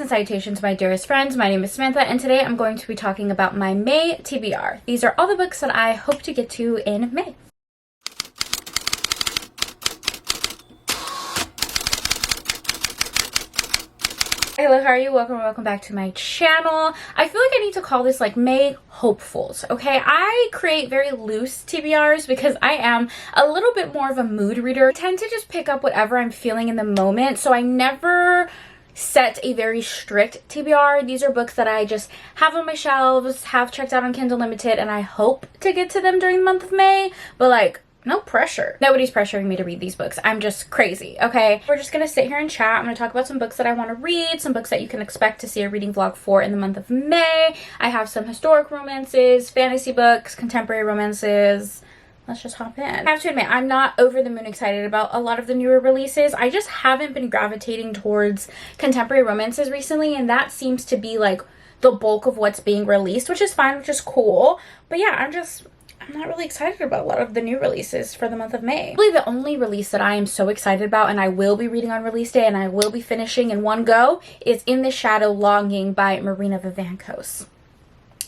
and salutations, my dearest friends. My name is Samantha, and today I'm going to be talking about my May TBR. These are all the books that I hope to get to in May. Hello, how are you? Welcome back to my channel. I feel like I need to call this like May hopefuls, okay? I create very loose TBRs because I am a little bit more of a mood reader. I tend to just pick up whatever I'm feeling in the moment, so I never set a very strict TBR. These are books that I just have on my shelves, have checked out on Kindle Limited, and I hope to get to them during the month of May, but like, no pressure. Nobody's pressuring me to read these books. I'm just crazy, okay? We're just gonna sit here and chat. I'm gonna talk about some books that I want to read, some books that you can expect to see a reading vlog for in the month of May. I have some historic romances, fantasy books, contemporary romances. Let's just hop in. I have to admit, I'm not over the moon excited about a lot of the newer releases. I just haven't been gravitating towards contemporary romances recently, and that seems to be like the bulk of what's being released, which is fine, which is cool. But yeah, I'm not really excited about a lot of the new releases for the month of May. Really, the only release that I am so excited about and I will be reading on release day and I will be finishing in one go is In the Shadow Longing by Marina Vivancos.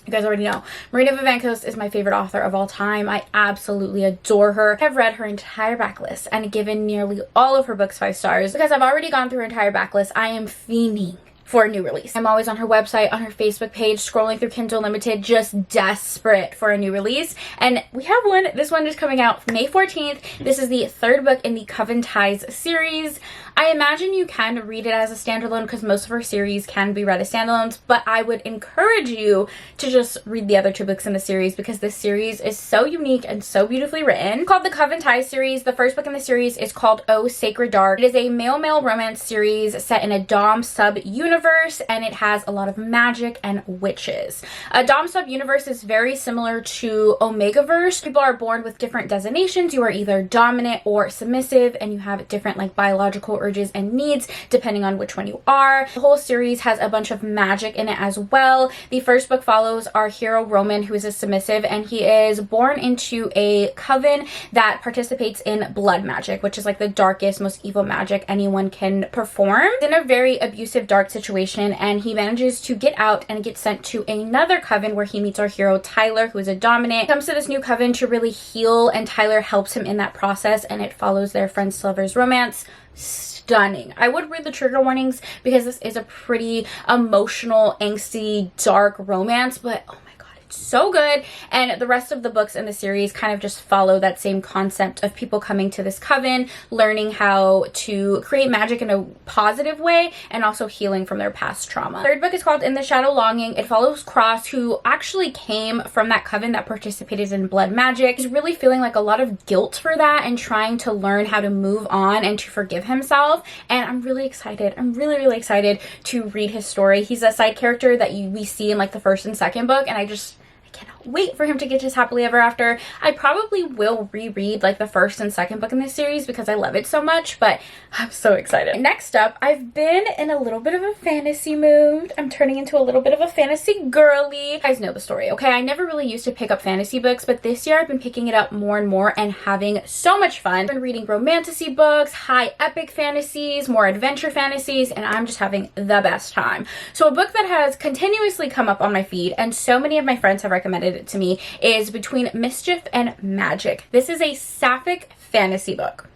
You guys already know, Marina Vivancos is my favorite author of all time. I absolutely adore her. I've read her entire backlist and given nearly all of her books 5 stars. Because I've already gone through her entire backlist, I am fiending for a new release. I'm always on her website, on her Facebook page, scrolling through Kindle Limited, just desperate for a new release. And we have one. This one is coming out May 14th. This is the 3rd book in the Coven Ties series. I imagine you can read it as a standalone because most of her series can be read as standalones, but I would encourage you to just read the other 2 books in the series because this series is so unique and so beautifully written. It's called the Coven Ties series. The 1st book in the series is called Oh Sacred Dark. It is a male-male romance series set in a Dom sub-universe, and it has a lot of magic and witches. A Dom sub-universe is very similar to Omegaverse. People are born with different designations. You are either dominant or submissive, and you have different like biological urges and needs depending on which one you are. The whole series has a bunch of magic in it as well. The 1st book follows our hero Roman, who is a submissive, and he is born into a coven that participates in blood magic, which is like the darkest, most evil magic anyone can perform. He's in a very abusive, dark situation, and he manages to get out and get sent to another coven where he meets our hero Tyler, who is a dominant. He comes to this new coven to really heal, and Tyler helps him in that process, and it follows their friends to lovers romance. Stunning. I would read the trigger warnings because this is a pretty emotional, angsty, dark romance, but oh my god, it's so good. And the rest of the books in the series kind of just follow that same concept of people coming to this coven, learning how to create magic in a positive way, and also healing from their past trauma. The 3rd book is called In the Shadow Longing. It follows Cross, who actually came from that coven that participated in blood magic. He's really feeling like a lot of guilt for that and trying to learn how to move on and to forgive himself. And I'm really excited. I'm really excited to read his story. He's a side character that we see in like the 1st and 2nd book, and I cannot wait for him to get his happily ever after. I probably will reread like the 1st and 2nd book in this series because I love it so much, but I'm so excited. Next up, I've been in a little bit of a fantasy mood. I'm turning into a little bit of a fantasy girly. You guys know the story, okay? I never really used to pick up fantasy books, but this year I've been picking it up more and more and having so much fun. I've been reading romantasy books, high epic fantasies, more adventure fantasies, and I'm just having the best time. So a book that has continuously come up on my feed and so many of my friends have recommended it to me is Between Mischief and Magic. This is a sapphic fantasy book.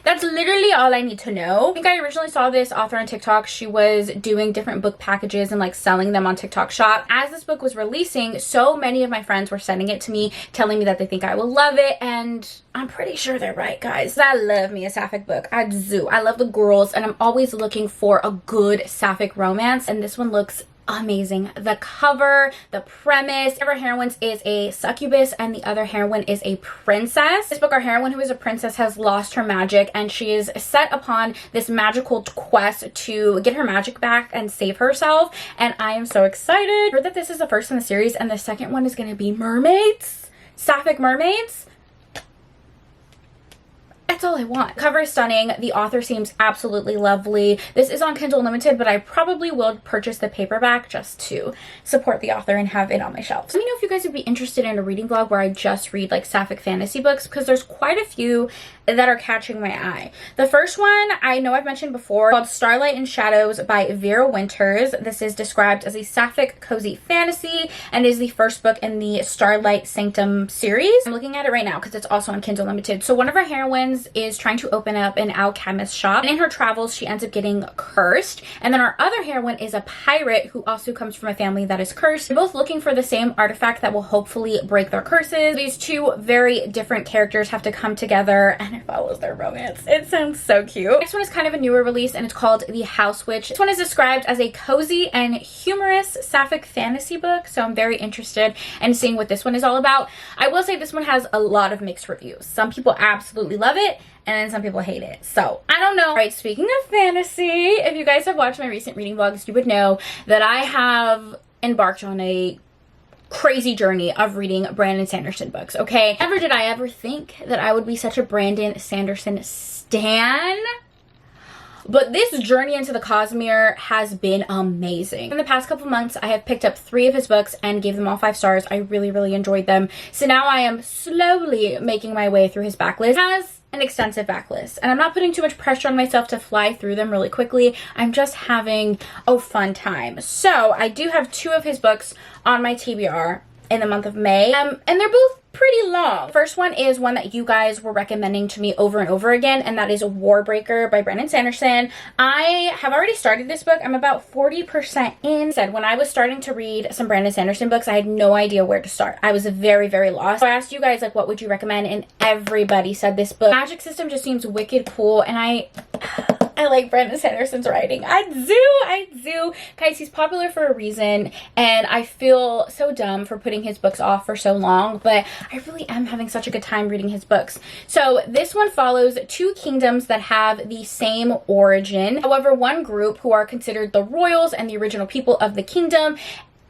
That's literally all I need to know. I think I originally saw this author on TikTok. She was doing different book packages and like selling them on TikTok Shop. As this book was releasing, so many of my friends were sending it to me, telling me that they think I will love it, and I'm pretty sure they're right, guys. I love me a sapphic book. I do. I love the girls, and I'm always looking for a good sapphic romance, and this one looks amazing. The cover, the premise. One of our heroines is a succubus and the other heroine is a princess. This book, our heroine, who is a princess, has lost her magic and she is set upon this magical quest to get her magic back and save herself, and I am so excited. I heard that this is the 1st in the series and the 2nd one is going to be mermaids, sapphic mermaids. That's all I want. The cover is stunning. The author seems absolutely lovely. This is on Kindle Unlimited, but I probably will purchase the paperback just to support the author and have it on my shelf. Let me know if you guys would be interested in a reading vlog where I just read like sapphic fantasy books, because there's quite a few that are catching my eye. The first one I know I've mentioned before, called Starlight and Shadows by Vera Winters. This is described as a sapphic cozy fantasy and is the first book in the Starlight Sanctum series. I'm looking at it right now because it's also on Kindle Unlimited. So one of our heroines is trying to open up an alchemist shop, and in her travels she ends up getting cursed, and then our other heroine is a pirate who also comes from a family that is cursed. They're both looking for the same artifact that will hopefully break their curses. These two very different characters have to come together, and it follows their romance. It sounds so cute. Next one is kind of a newer release, and it's called The House Witch. This one is described as a cozy and humorous sapphic fantasy book, so I'm very interested in seeing what this one is all about. I will say this one has a lot of mixed reviews. Some people absolutely love it, and then some people hate it. So I don't know. All right, speaking of fantasy, if you guys have watched my recent reading vlogs, you would know that I have embarked on a crazy journey of reading Brandon Sanderson books, okay? Never did I ever think that I would be such a Brandon Sanderson stan. But this journey into the Cosmere has been amazing. In the past couple months, I have picked up 3 of his books and gave them all 5 stars. I really, really enjoyed them. So now I am slowly making my way through his backlist. He has an extensive backlist, and I'm not putting too much pressure on myself to fly through them really quickly. I'm just having a fun time. So I do have 2 of his books on my TBR in the month of May, and they're both pretty long. First one is one that you guys were recommending to me over and over again, and that is Warbreaker by Brandon Sanderson. I have already started this book. I'm about 40% in. Said when I was starting to read some Brandon Sanderson books, I had no idea where to start. I was very, very lost. So I asked you guys, like, what would you recommend? And everybody said this book. Magic System just seems wicked cool, and I like Brandon Sanderson's writing. I do. Guys, he's popular for a reason, and I feel so dumb for putting his books off for so long, but I really am having such a good time reading his books. So this one follows 2 kingdoms that have the same origin. However, one group, who are considered the royals and the original people of the kingdom,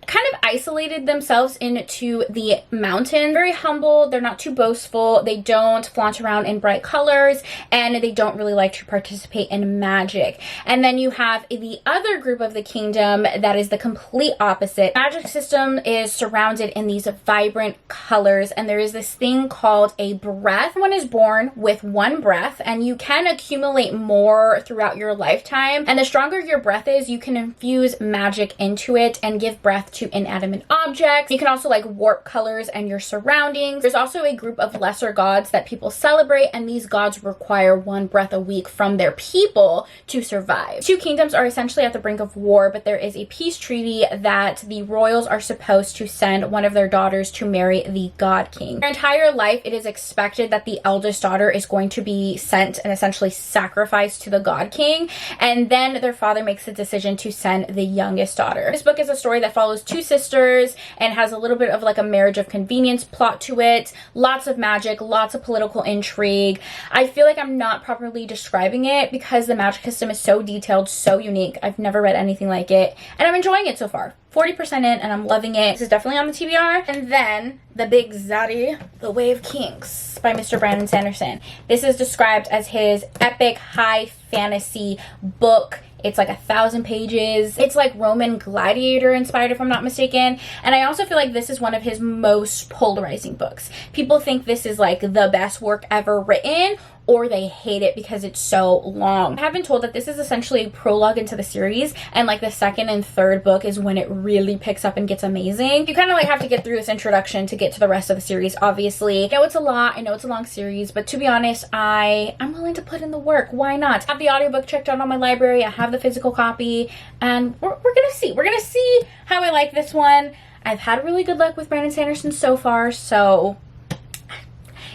kind of isolated themselves into the mountain. Very humble. They're not too boastful. They don't flaunt around in bright colors, and they don't really like to participate in magic. And then you have the other group of the kingdom that is the complete opposite. Magic System is surrounded in these vibrant colors, and there is this thing called a breath. One is born with 1 breath, and you can accumulate more throughout your lifetime. And the stronger your breath is, you can infuse magic into it and give breath to inanimate objects. You can also like warp colors and your surroundings. There's also a group of lesser gods that people celebrate, and these gods require 1 breath a week from their people to survive. 2 kingdoms are essentially at the brink of war, but there is a peace treaty that the royals are supposed to send one of their daughters to marry the god king. Their entire life, it is expected that the eldest daughter is going to be sent and essentially sacrificed to the god king, and then their father makes the decision to send the youngest daughter. This book is a story that follows 2 sisters and has a little bit of like a marriage of convenience plot to it. Lots of magic, lots of political intrigue. I feel like I'm not properly describing it because the magic system is so detailed, so unique. I've never read anything like it, and I'm enjoying it so far. 40% in, and I'm loving it. This is definitely on the TBR. And then the big zaddy, The Way of Kings by Mr. Brandon Sanderson. This is described as his epic high fantasy book. It's like 1,000 pages. It's like Roman gladiator inspired, if I'm not mistaken. And I also feel like this is one of his most polarizing books. People think this is like the best work ever written, or they hate it because it's so long. I have been told that this is essentially a prologue into the series, and like the 2nd and 3rd book is when it really picks up and gets amazing. You kind of like have to get through this introduction to get to the rest of the series, obviously. I know it's a lot, I know it's a long series, but to be honest, I'm willing to put in the work. Why not? I have the audiobook checked out on my library, I have the physical copy, and we're gonna see. We're gonna see how I like this one. I've had really good luck with Brandon Sanderson so far, so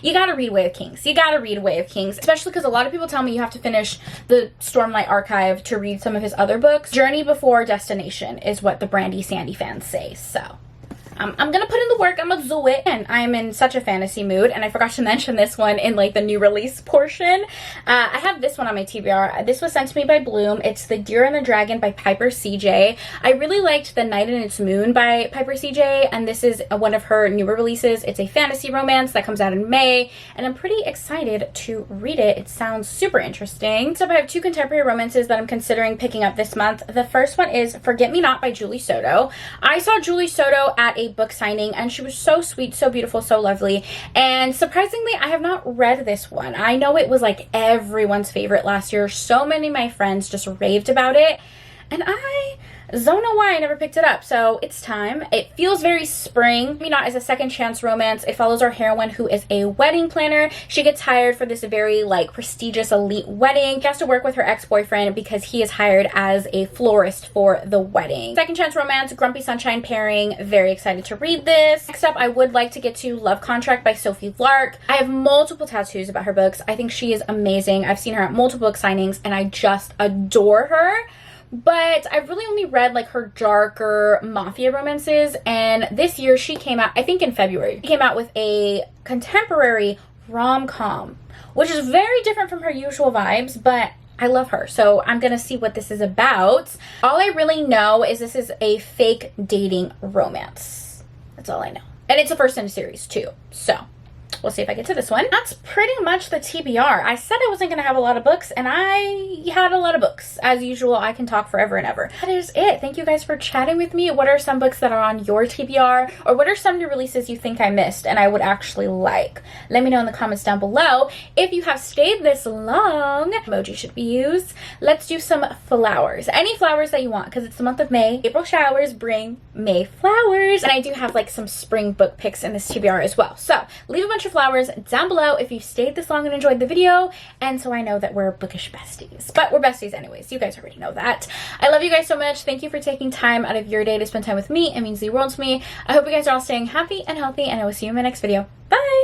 you gotta read Way of Kings. You gotta read Way of Kings, especially because a lot of people tell me you have to finish the Stormlight Archive to read some of his other books. Journey before destination is what the Brandy Sandy fans say, so I'm gonna put in the work. I'm gonna do it. And I'm in such a fantasy mood, and I forgot to mention this one in like the new release portion. I have this one on my TBR. This was sent to me by Bloom. It's The Deer and the Dragon by Piper CJ. I really liked The Night and Its Moon by Piper CJ, and this is one of her newer releases. It's a fantasy romance that comes out in May, and I'm pretty excited to read it. It sounds super interesting. So I have two contemporary romances that I'm considering picking up this month. The first one is Forget Me Not by Julie Soto. I saw Julie Soto at a book signing, and she was so sweet, so beautiful, so lovely. And surprisingly, I have not read this one. I know it was like everyone's favorite last year. So many of my friends just raved about it, and I don't know why I never picked it up. So it's time. It feels very spring. Me Not is a second chance romance. It follows our heroine, who is a wedding planner. She gets hired for this very like prestigious elite wedding. She has to work with her ex-boyfriend because he is hired as a florist for the wedding. Second chance romance, Grumpy Sunshine pairing. Very excited to read this. Next up, I would like to get to Love Contract by Sophie Lark. I have multiple tattoos about her books. I think she is amazing. I've seen her at multiple book signings, and I just adore her. But I've really only read like her darker mafia romances, and this year she came out, I think in February, she came out with a contemporary rom-com, which is very different from her usual vibes, but I love her, so I'm gonna see what this is about. All I really know is this is a fake dating romance. That's all I know. And it's the first in a series too, so we'll see if I get to this one. That's pretty much the TBR. I said I wasn't going to have a lot of books, and I had a lot of books. As usual, I can talk forever and ever. That is it. Thank you guys for chatting with me. What are some books that are on your TBR? Or what are some new releases you think I missed and I would actually like? Let me know in the comments down below. If you have stayed this long, emoji should be used. Let's do some flowers. Any flowers that you want, because it's the month of May. April showers bring May flowers. And I do have like some spring book picks in this TBR as well. So leave a bunch of flowers down below if you stayed this long and enjoyed the video, and so I know that we're bookish besties. But we're besties anyways. You guys already know that. I love you guys so much. Thank you for taking time out of your day to spend time with me. It means the world to me. I hope you guys are all staying happy and healthy, and I will see you in my next video. Bye!